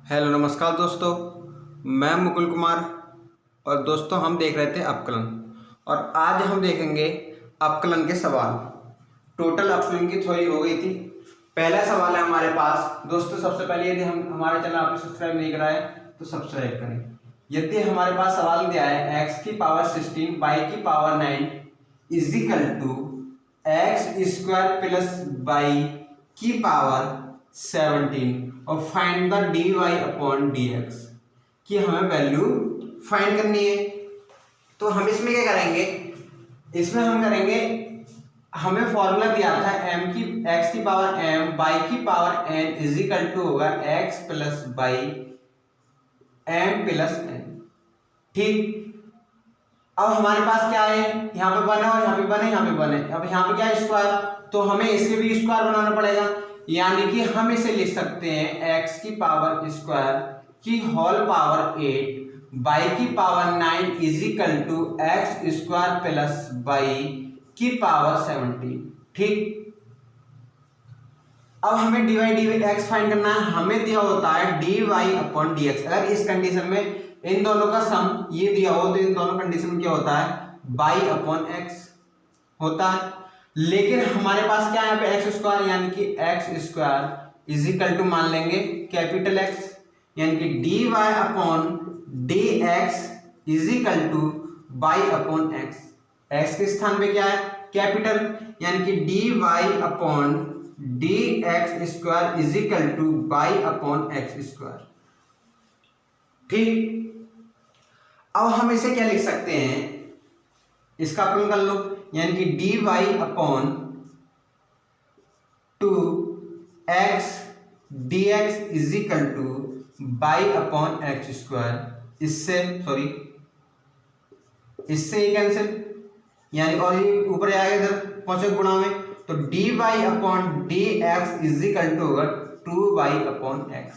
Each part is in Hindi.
हेलो नमस्कार दोस्तों, मैं मुकुल कुमार। और दोस्तों हम देख रहे थे अपकलन, और आज हम देखेंगे अपकलन के सवाल। टोटल अपकलन की थ्योरी हो गई थी। पहला सवाल है हमारे पास। दोस्तों सबसे पहले यदि हम हमारे चैनल आपने सब्सक्राइब नहीं कराया तो सब्सक्राइब करें। यदि हमारे पास सवाल दिया है x की पावर 16 y की power 9 is equal to x square plus y की पावर 17 और find the dy upon dx की हमें वैल्यू फाइंड करनी है। तो हम इसमें क्या करेंगे, इसमें हम करेंगे, हमें फॉर्मूला दिया था m की x की पावर m y की power n is equal to होगा x plus y m plus n। ठीक, अब हमारे पास क्या है, यहाँ पे वन है और यहाँ पे वन है, यहाँ पे वन है। अब यहाँ पे क्या है, स्क्वायर, तो हमें इसके भी स्क्वायर बनाना पड़ेगा। यानी कि हम इसे लिख सकते हैं x की पावर स्क्वायर की होल पावर 8 y की power 9 is equal to x square plus y की पावर 17। ठीक, अब हमें dy dx फाइंड करना है। हमें दिया होता है dy अपॉन dx। अगर इस कंडीशन में इन दोनों का सम ये दिया हो तो इन दोनों कंडीशन में क्या होता है, y अपॉन x होता है। लेकिन हमारे पास क्या है यहाँ पे एक्स स्क्वायर, यानी कि x square is equal to मान लेंगे कैपिटल X, यानी कि dy upon dx is equal to y upon x। x के स्थान पे क्या है, कैपिटल, यानी कि dy upon dx square is equal to y upon x square. ठीक, अब हम इसे क्या लिख सकते हैं, इसका अपलन कर लो, यानी कि dy upon 2x dx is equal to y upon x square. इससे ये कैंसिल, यानी और ये ऊपर आएगा इधर पहुंचे गुणा में, तो dy upon dx is equal to होगा 2y अपॉन x।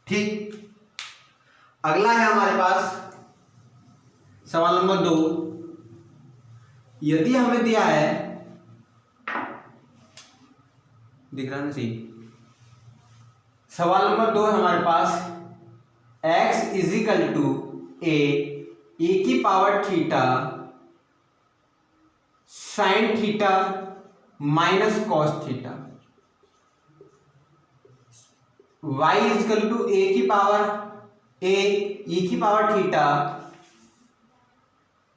ठीक, अगला है हमारे पास सवाल नंबर 2। यदि हमें दिया है, दिख रहा है ना, सही। सवाल नंबर 2 है हमारे पास, x is equal to A की power theta sine theta minus cos theta, y is equal to A की पावर की power theta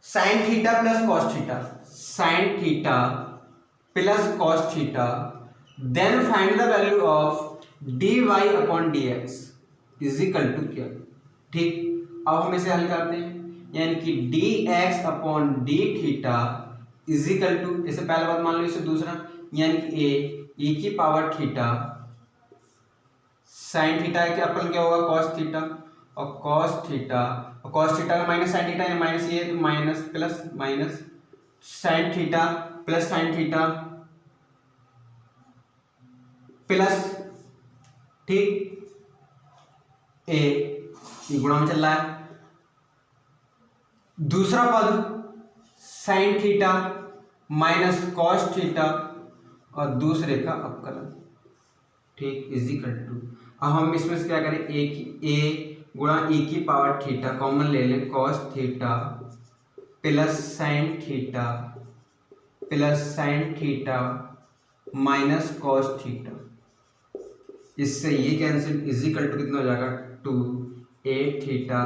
sine theta plus cos theta, sine theta plus cos theta, then find the value of dy upon dx is equal to क्या। ठीक, अब हम इसे हल करते हैं, यानी कि dx upon d theta is equal to, इसे पहला बात मान लो, इसे दूसरा, यानी कि ए की पावर थीटा साइन थीटा के अपलन क्या होगा, कॉस थीटा, और कॉस थीटा का माइनस साइन थीटा है, माइनस ये तो minus plus minus sine theta plus sign theta plus, ठीक, ये गुणा में चल रहा है। दूसरा पद sign theta minus cos theta और दूसरे का अपकलन, ठीक, इज इक्वल टू, अब हम इसमें से क्या करें, ए गुणा ई की पावर थीटा कॉमन ले लें, cos theta plus sign theta minus cos theta, इससे ये कैंसिल, इज इक्वल टू कितना हो जाएगा, 2a थीटा,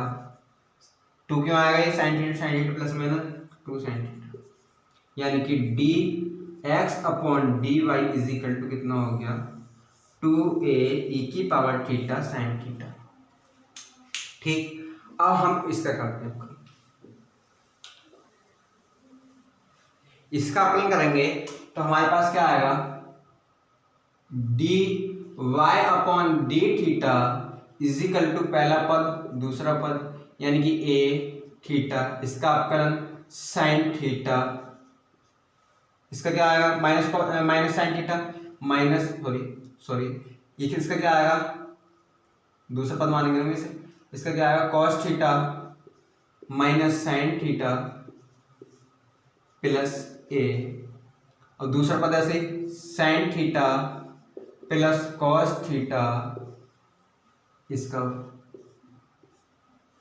2 क्यों आएगा, ये sine theta plus minus 2 sine theta, यानी कि dx upon dy is equal to कितना हो गया, 2a e की पावर थीटा साइन थीटा। ठीक, अब हम इसका करते हैं, इसका अपलन करेंगे तो हमारे पास क्या आएगा, dy upon d theta is equal to पहला पद दूसरा पद, यानी कि a थीटा, इसका अपकलन साइन थीटा, इसका क्या आएगा, माइनस साइन थीटा माइनस ये इसका क्या आएगा, दूसरा पद मानेंगे हम इसे, इसका क्या आएगा, cos theta minus sine theta plus A, और दूसरा पद ऐसे sine theta plus cos theta इसका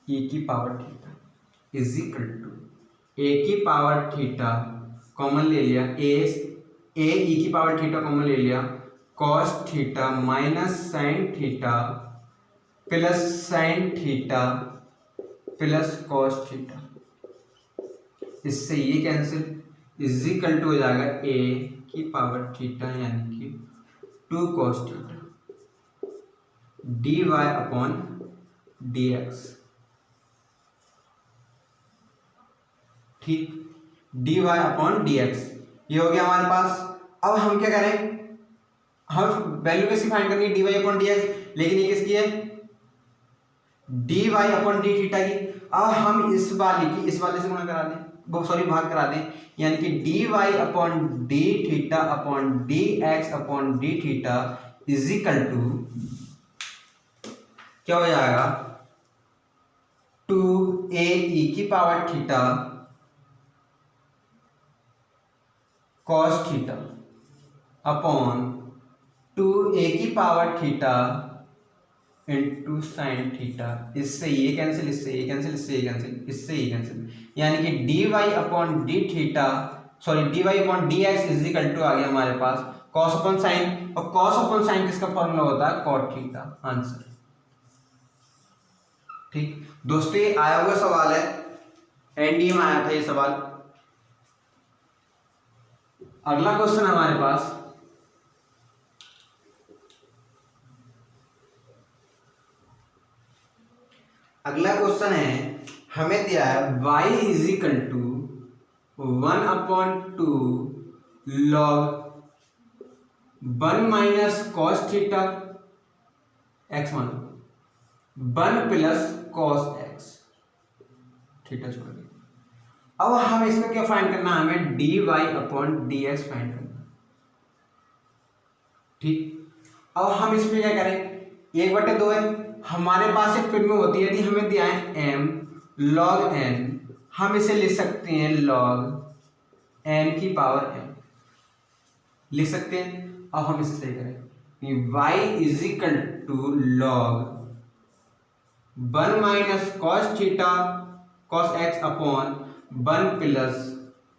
e की power theta is equal to A की पावर थीटा कॉमन ले लिया, ए ई की पावर थीटा कॉमन ले लिया, cos theta minus sine theta plus sign theta plus cos theta, इससे ये कैंसिल इज इक्वल टू हो जाएगा ए की पावर थीटा यानी कि 2 cos theta d y upon d x. ठीक, d y upon d x ये हो गया हमारे पास। अब हम क्या करें, हम वैल्यू किसकी फाइंड करनी है, d y upon d x, लेकिन ये किसकी है, d y upon d theta की। अब हम इस वाले से गुणा करा दें, सॉरी भाग करा दें, यानी कि d y upon d theta upon d x upon d theta is equal to क्या हो जाएगा, 2a e की power theta cos theta upon 2a की power theta into sine theta. इससे ये कैंसिल, इससे ये कैंसिल, इससे ये कैंसिल, इससे ये कैंसिल, यानी कि d y upon d theta sorry d y upon d x is equal to आ गया हमारे पास कॉस अपॉन साइन, और कॉस अपॉन साइन किसका फॉर्मूला होता है, कॉट थीटा। आंसर। ठीक दोस्तों, ये आया हुआ सवाल है, एनडीए में आया था ये सवाल। अगला क्वेश्चन हमारे पास, अगला क्वेश्चन है, हमें दिया है y is equal to 1/2 log 1 minus cos theta x1 1 plus cos x theta छोड़ के। अब हम इसमें क्या फाइंड करना है, हमें d y upon d x find करना। ठीक, अब हम इसमें क्या करें, 1/2 है हमारे पास, एक फिर में होती है, यदि हमें दिया है m log n, हम इसे लिख सकते हैं log n की पावर m लिख सकते हैं। अब हम इसे सही करें, y is equal to log 1 minus cos theta cos x upon 1 plus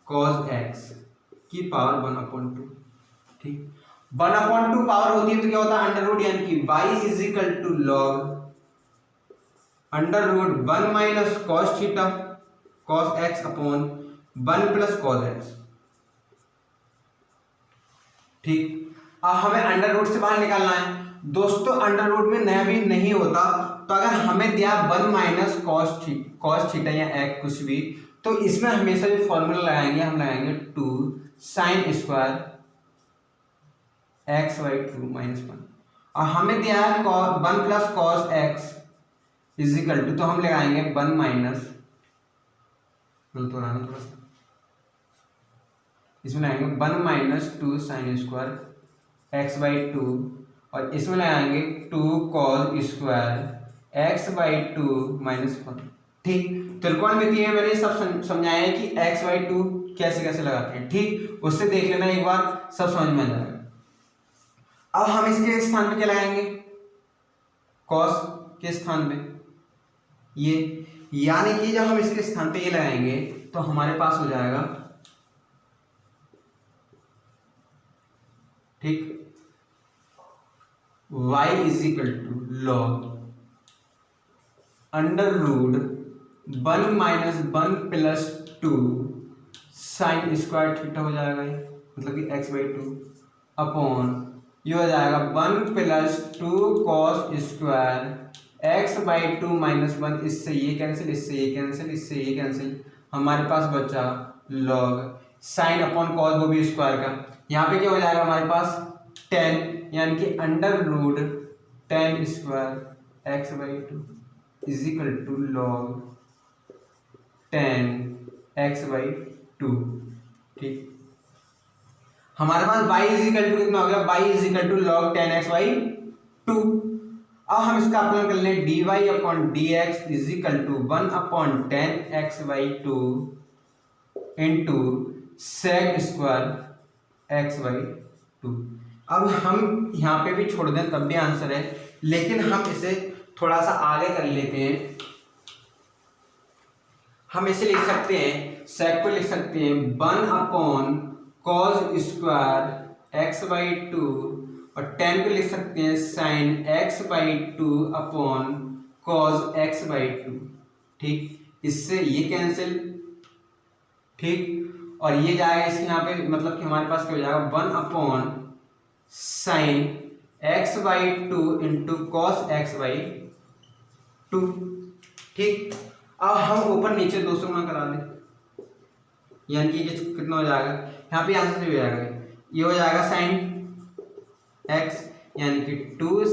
cos x की पावर 1/2। ठीक, 1/2 पावर होती है तो क्या होता है, अंडर रूट, यानी कि y is equal to log under root 1 minus cos theta cos x upon 1 plus cos x. ठीक, अब हमें अंडर रूट से बाहर निकालना है दोस्तों। अंडर रूट में नया भी नहीं होता, तो अगर हमें दिया 1 माइनस कॉस थीटा या एक्स कुछ भी, तो इसमें हमेशा जो फॉर्मूला लगाएंगे, हम लगाएंगे 2 sine square x by 2 minus 1, और हमें दिया है 1 plus cos x is equal to, तो हम लगाएंगे 1 माइनस, थोड़ा सा इसमें लगाएंगे 1 minus 2 sine square x by 2, और इसमें लगाएंगे 2 cos square x by 2 minus 1। ठीक, त्रिकोणमिति में मैंने सब समझाया है कि एक्स बाई 2 कैसे कैसे लगाते हैं। ठीक, उससे देख लेना एक बार, सब समझ में आ जाएगा। अब हम इसके स्थान पे क्या लगाएंगे, कॉस के स्थान पे ये, यानी कि जब हम इसके स्थान पे ये लगाएंगे तो हमारे पास हो जाएगा, ठीक, y is equal to log under root 1 minus 1 plus 2 sine square theta हो जाएगा, ये मतलब कि x बाई 2 अपॉन ये हो जाएगा 1 plus 2 cos square x by 2 minus 1, इससे ये कैंसिल, इससे ये कैंसिल, इससे ये कैंसिल, हमारे पास बचा लॉग साइन अपॉन कॉस, वो भी स्क्वायर का। यहाँ पे क्या हो जाएगा हमारे पास 10, यानी कि under root 10 square x by 2 is equal to log 10 x by 2। ठीक, हमारे पास y इज इक्वल टू कितना हो गया, y is equal to log 10 x by 2। अब हम इसका अप्लाई कर लें, d y upon d x is equal to 1/10 x by 2 into sec square x by 2। अब हम यहाँ पे भी छोड़ दें तब भी आंसर है, लेकिन हम इसे थोड़ा सा आगे कर लेते हैं। हम इसे लिख सकते हैं, सेक को लिख सकते हैं 1/cos² x/2 और tan को लिख सकते हैं sin x/2 cos x/2। ठीक, इससे ये कैंसिल, ठीक, और ये जाएगा इसके यहाँ पे, मतलब कि हमारे पास क्या हो जाएगा 1/sin x/2 into cos x/2। ठीक, अब हम ऊपर नीचे 2 से गुणा करा दें, यानी कि ये कितना हो जाएगा, यहाँ पे आंसर हो जाएगा, ये हो जाएगा sin x यानी कि 2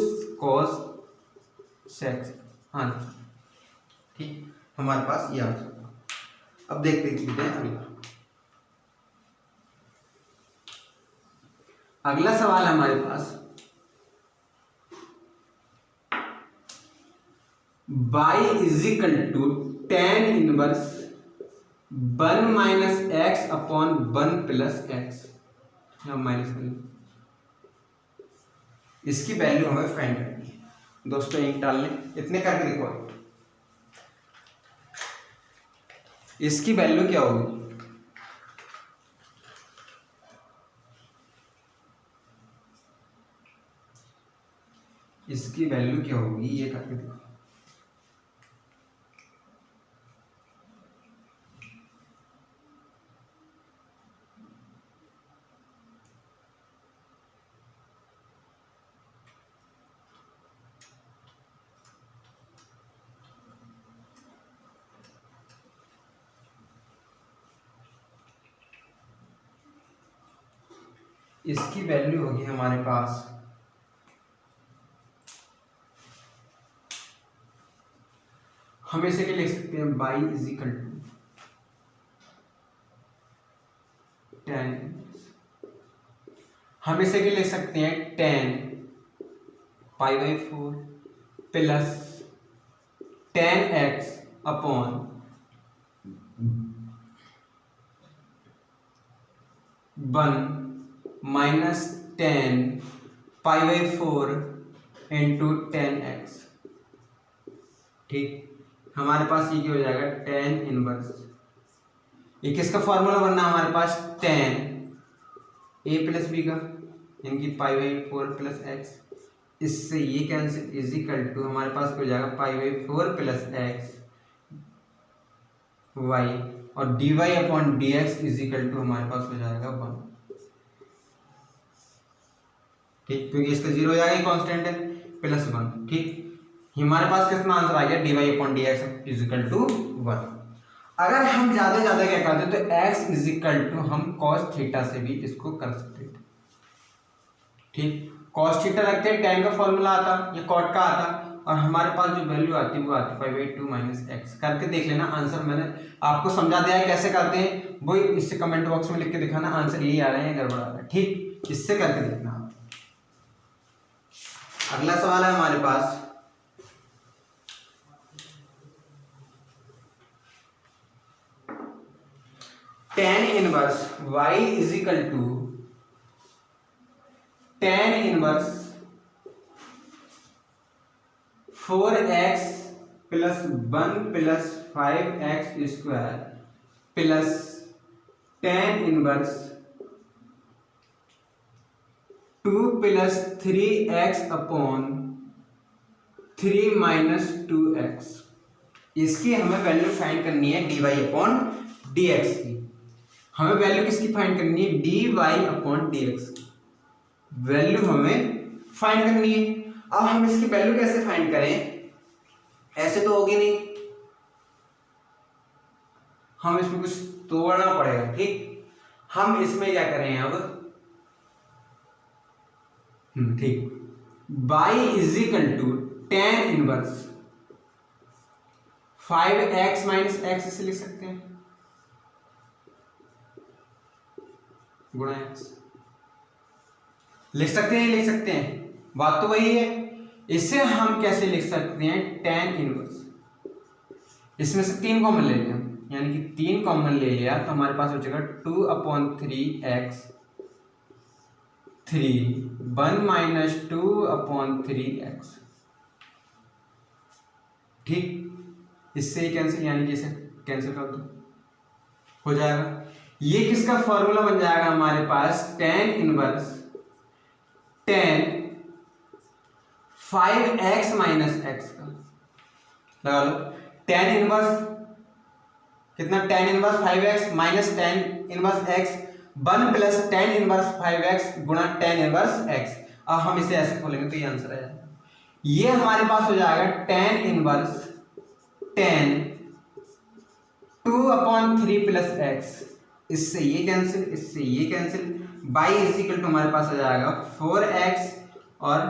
cos x। हाँ ठीक, हमारे पास ये आंसर। अब देखते हैं अगला सवाल है हमारे पास, y = tan inverse 1 - x/1 + x। हम माइनस करें, इसकी वैल्यू हमें फाइंड करनी है। दोस्तों इंक डाल लें, इतने करके देखो इसकी वैल्यू क्या होगी। इसकी वैल्यू क्या होगी ये करके देखो। इसकी वैल्यू होगी हमारे पास हम इसे क्या लिख सकते हैं, y = tan। हम इसे क्या लिख सकते हैं, tan π/4 plus tan x upon minus tan π/4 into tan x। ठीक, हमारे पास ये क्या हो जाएगा, tan इनवर्स, ये किसका फॉर्मूला बनना है हमारे पास, tan a + b का, यानी कि π/4 + x। इससे ये कैंसिल, = हमारे पास क्या हो जाएगा π/4 + x y, और dy/dx = हमारे पास हो जाएगा 1। ठीक, क्योंकि इसका 0 हो जाएगा, कांस्टेंट है, +1। ठीक, हमारे पास कितना आंसर आ गया, dy/dx = 1। अगर हम ज्यादा क्या करते तो x = हम cos थीटा से भी इसको कर सकते थे। ठीक, cos थीटा रखते हैं, tan का फॉर्मूला आता या cot का आता, और हमारे पास जो वैल्यू आती है वो आती है π/2 - x। करके देख लेना, आंसर मैंने आपको समझा दिया है कैसे करते हैं, वो इससे कमेंट बॉक्स में लिख के दिखाना आंसर यही आ रहा है या गड़बड़ आ रहा है। ठीक, इससे करके देखना। अगला सवाल है हमारे पास, tan inverse y = tan inverse 4x + 1 + 5x² plus tan inverse 2 + 3x/3 - 2x। इसकी हमें वैल्यू फाइंड करनी है dy/dx की। हमें वैल्यू किसकी फाइंड करनी है, dy/dx वैल्यू हमें फाइंड करनी है। अब हम इसकी वैल्यू कैसे फाइंड करें, ऐसे तो होगी नहीं, हम इसमें कुछ तोड़ना पड़ेगा। ठीक, हम इसमें क्या करें अब, ठीक, y = tan inverse 5x - x इसे लिख सकते हैं, गुणा x लिख सकते हैं, लिख सकते हैं, बात तो वही है। इसे हम कैसे लिख सकते हैं, tan इनवर्स, इसमें से 3 कॉमन ले लिया, यानी कि 3 कॉमन ले लिया तो हमारे पास हो जाएगा 2/3x 3 1 माइनस 2/3x। ठीक, इससे ही कैंसिल, यानी कि इसे कैंसिल कर दो, हो जाएगा। ये किसका फॉर्मूला बन जाएगा हमारे पास, tan inverse 5x minus x का। लगा लो, tan इनवर्स कितना, tan inverse 5x minus tan inverse x 1 plus tan inverse 5x गुणा tan इनवर्स x। अब हम इसे ऐसे खोलेंगे तो ये आंसर आ जाएगा। ये हमारे पास हो जाएगा tan इनवर्स 2/3 प्लस x। इससे ये कैंसिल, इससे ये cancel, y is equal to हमारे पास आ जाएगा 4x और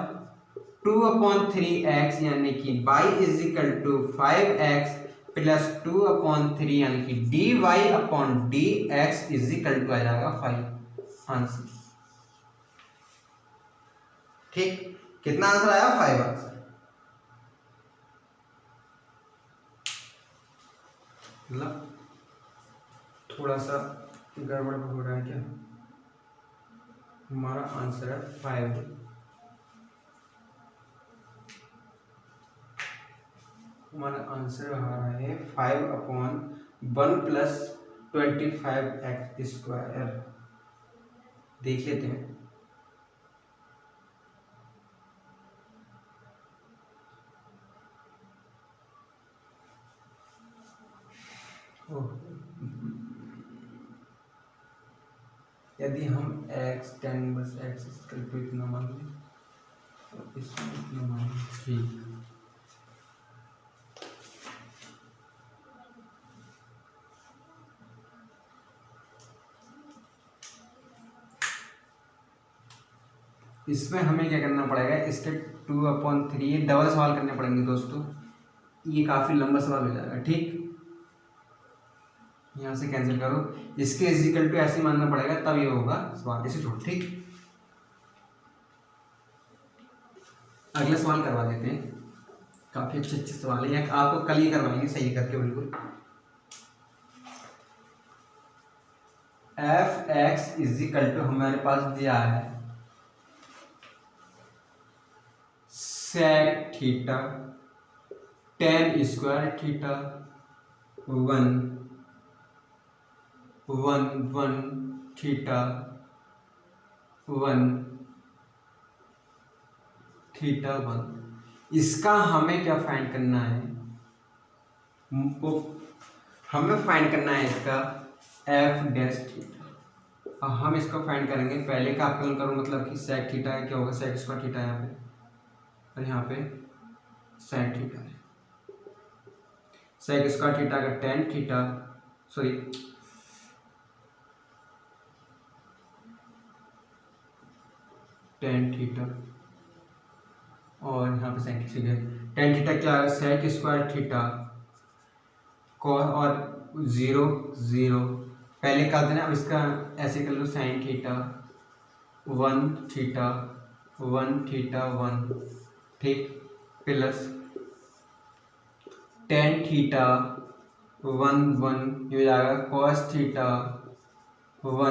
2/3x, यानी कि y is equal to 5x plus 2/3, यानी कि dy/dx इज इक्वल टू आ जाएगा 5 आंसर। ठीक, कितना आंसर आया, 5 आंसर। मतलब थोड़ा सा गड़बड़ हो रहा है क्या, हमारा आंसर है 5। हमारा आंसर आ रहा है 5/1 प्लस 25x स्क्वायर। देख लेते हैं। यदि हम x tan इनवर्स x को इतना मान लें और इसमें इतना मान लें, ठीक। इसमें हमें क्या करना पड़ेगा, इसके 2/3 डबल सवाल करने पड़ेंगे दोस्तों। ये काफ़ी लंबा सवाल हो जाएगा। ठीक, यहाँ से कैंसिल करो, इसके इज इक्वल टू ऐसे मानना पड़ेगा, तब ये होगा सवाल। इसे छोड़, ठीक। अगला सवाल करवा देते हैं, काफ़ी अच्छे अच्छे सवाल है, या आपको कल ही करवाएंगे सही करके बिल्कुल। f(x) इज इक्वल टू हमारे पास दिया है sec theta tan square theta 1 theta 1 theta 1। इसका हमें क्या फाइंड करना है, वो हमें फाइंड करना है इसका f डैश थीटा। अब हम इसको फाइंड करेंगे, पहले का अवकलन करो, मतलब कि sec थीटा है, क्या होगा sec स्क्वायर थीटा यहाँ पे, और यहाँ पे sin थीटा है। sec स्क्वायर थीटा का tan theta, sorry tan theta, और यहाँ पे sin थीटा है। tan थीटा क्या है, sec स्क्वायर थीटा cos, और 0 0 पहले का देना। अब इसका ऐसे कर लो, sin थीटा 1 थीटा 1 थीटा 1, ठीक, प्लस tan थीटा 1 1, ये हो जाएगा cos थीटा 0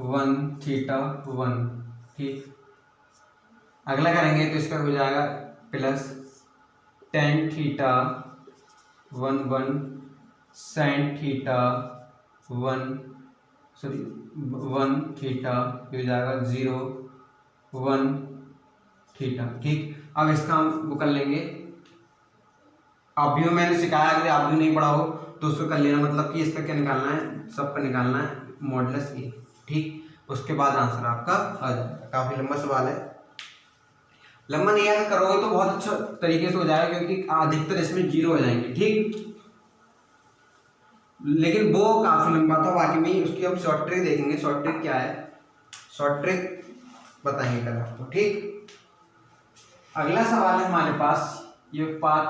1 थीटा 1, ठीक। अगला करेंगे तो इसका हो जाएगा plus tan theta 1 1 sin theta 1 theta, ये हो जाएगा 0 1 थीटा, ठीक। अब इसका हम वो कर लेंगे, अभी मैंने सिखाया, अगर आप भी नहीं पढ़ा हो तो उसको कर लेना, मतलब कि इसका क्या निकालना है, सबका निकालना है मॉडुलस ए, ठीक। उसके बाद आंसर आपका आ जाएगा। काफ़ी लंबा सवाल है, लंबा नहीं अगर करोगे तो बहुत अच्छा तरीके से हो जाएगा, क्योंकि अधिकतर इसमें 0 हो जाएंगे, ठीक। लेकिन वो काफ़ी लंबा था, बाकी में उसकी हम शॉर्ट ट्रिक देखेंगे। शॉर्ट ट्रिक क्या है, शॉर्ट ट्रिक बताएंगे कल आपको, ठीक। अगला सवाल है हमारे पास, ये पाथ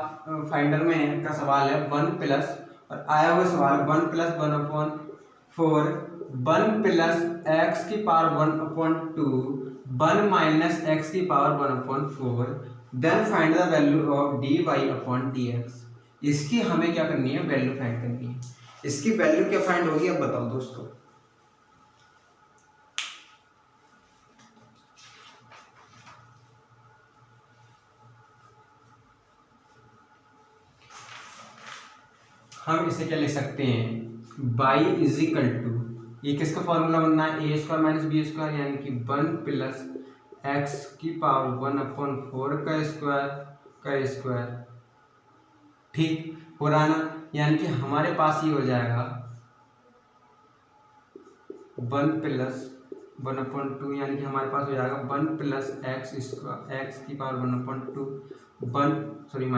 फाइंडर में का सवाल है 1 प्लस, और आया हुआ सवाल 1 प्लस 1/4 1 प्लस एक्स की पावर 1/2 1 माइनस एक्स की power 1/4, then find the value of dy/dx। इसकी हमें क्या करनी है, वैल्यू फाइंड करनी है। इसकी वैल्यू क्या फाइंड होगी, अब बताओ दोस्तों। हम इसे क्या लिख सकते हैं, बाई इज इक्वल टू, ये किसका फॉर्मूला बनना है, ए स्क्वायर माइनस बी स्क्वायर यानी कि 1 प्लस एक्स की पावर 1/4 का स्क्वायर। ठीक हो रहा है ना, यानी कि हमारे पास ये हो जाएगा 1 प्लस 1/2 यानी कि हमारे पास हो जाएगा 1 प्लस एक्स स्क्वायर एक्स की पावर 1/2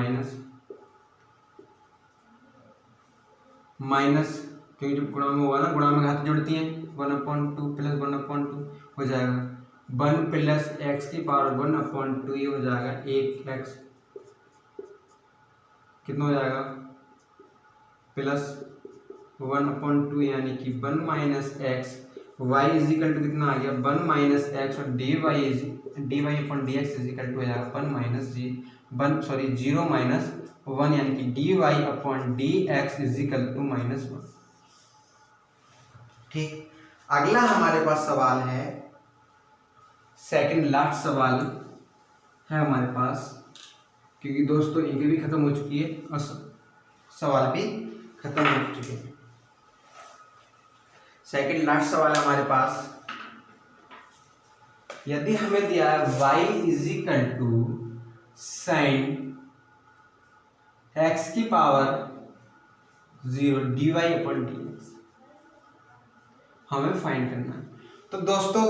माइनस क्योंकि जब गुणा में होगा ना, गुणा में घात जुड़ती हैं, 1/2 प्लस 1/2 हो जाएगा 1 प्लस एक्स की पावर 1/2, ये हो जाएगा 1x, कितना हो जाएगा प्लस 1/2 यानी कि 1 minus x, y is equal to कितना आ गया 1 माइनस एक्स, और d y upon d x is equal to हो जाएगा 0 माइनस 1 यानी कि d y upon d x is equal to -1। ठीक, अगला हमारे पास सवाल है, सेकंड लास्ट सवाल है हमारे पास, क्योंकि दोस्तों इनकी भी खत्म हो चुकी है और सवाल भी खत्म हो चुके हैं। सेकंड लास्ट सवाल है हमारे पास, यदि हमें दिया है y is equal to sine x की पावर 0 dy अपॉन dx, हमें फाइंड करना है। तो दोस्तों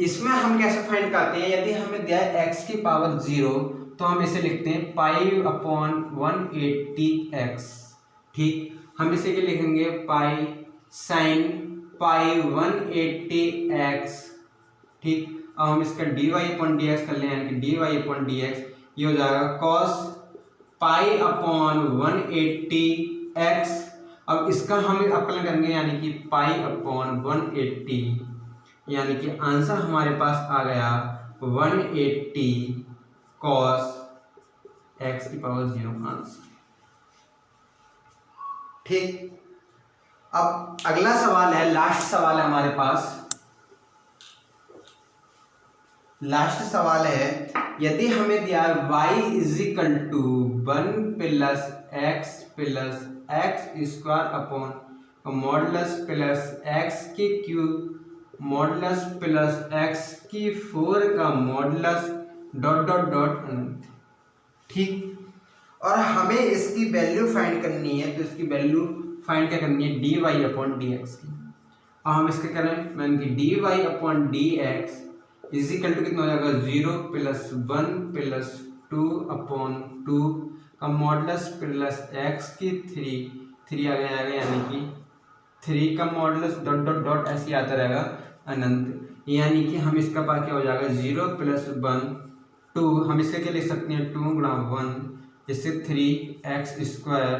इसमें हम कैसे फाइंड करते हैं, यदि हमें दिया है x की पावर 0 तो हम इसे लिखते हैं पाई अपॉन 180x। ठीक, हम इसे क्या लिखेंगे, पाई साइन पाई 180x। ठीक, अब हम इसका dy अपॉन dx कर लें, यानी कि dy अपॉन dx ये हो जाएगा cos पाई अपॉन 180x। अब इसका हम अवकलन करेंगे यानी कि पाई अपॉन 180, यानी कि आंसर हमारे पास आ गया 180 cos x की पावर 0 आंसर। ठीक, अब अगला सवाल है, लास्ट सवाल है हमारे पास। लास्ट सवाल है, यदि हमें दिया y is equal to 1 plus x square upon modulus plus x की क्यूब मॉडुलस प्लस एक्स की 4 का मॉडुलस डॉट डॉट डॉट अनंत। ठीक, और हमें इसकी वैल्यू फाइंड करनी है, तो इसकी वैल्यू फाइंड क्या करनी है, d y upon d x की। अब हम इसके करें, मैंने कि d y upon d x is equal to कितना हो जाएगा 0 प्लस 1 प्लस 2 अपॉन 2 का मॉडुलस प्लस एक्स की 3 आ गया, यानी कि 3 का मॉडुलस डॉट डॉट डॉट ऐसे आता रहेगा अनंत, यानी कि हम इसका पास क्या हो जाएगा 0 प्लस 1 2, हम इससे क्या लिख सकते हैं 2 गुणा 1, जिससे 3x स्क्वायर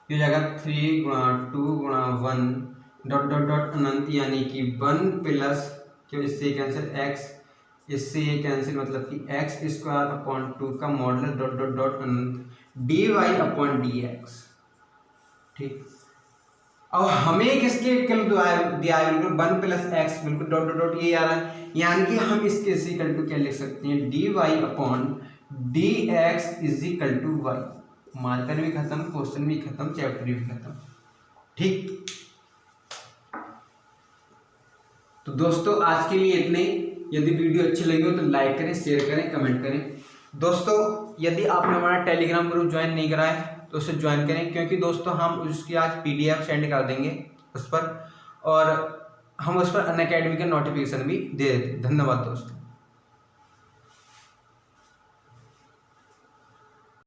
हो जाएगा 3 गुणा 2 गुणा 1 डॉट डॉट डॉट अनंत, यानी कि 1 प्लस क्यों, इससे कैंसिल x, इससे ये कैंसिल, मतलब कि x स्क्वायर अपॉन 2 का मॉडुलस डॉट डॉट डॉट अनंत d y upon d x. ठीक, अब हमें किसके इक्वल दिया है, बिल्कुल 1 प्लस एक्स, बिल्कुल डॉट डॉट डॉट ये आ रहा है, यानी कि हम इसके इक्वल टू क्या लिख सकते हैं, d y upon d x is equal to y. Marker भी खत्म, क्वेश्चन भी खत्म, चैप्टर भी खत्म। ठीक, तो दोस्तों आज के लिए इतने ही। यदि वीडियो अच्छी लगी हो तो लाइक करें, शेयर करें, कमेंट करें। दोस्तों यदि आपने हमारा टेलीग्राम ग्रुप ज्वाइन नहीं करा है तो उसे ज्वाइन करें, क्योंकि दोस्तों हम उसकी आज PDF सेंड कर देंगे उस पर, और हम उस पर अनअकैडमी का नोटिफिकेशन भी दे देते हैं। धन्यवाद दोस्तों।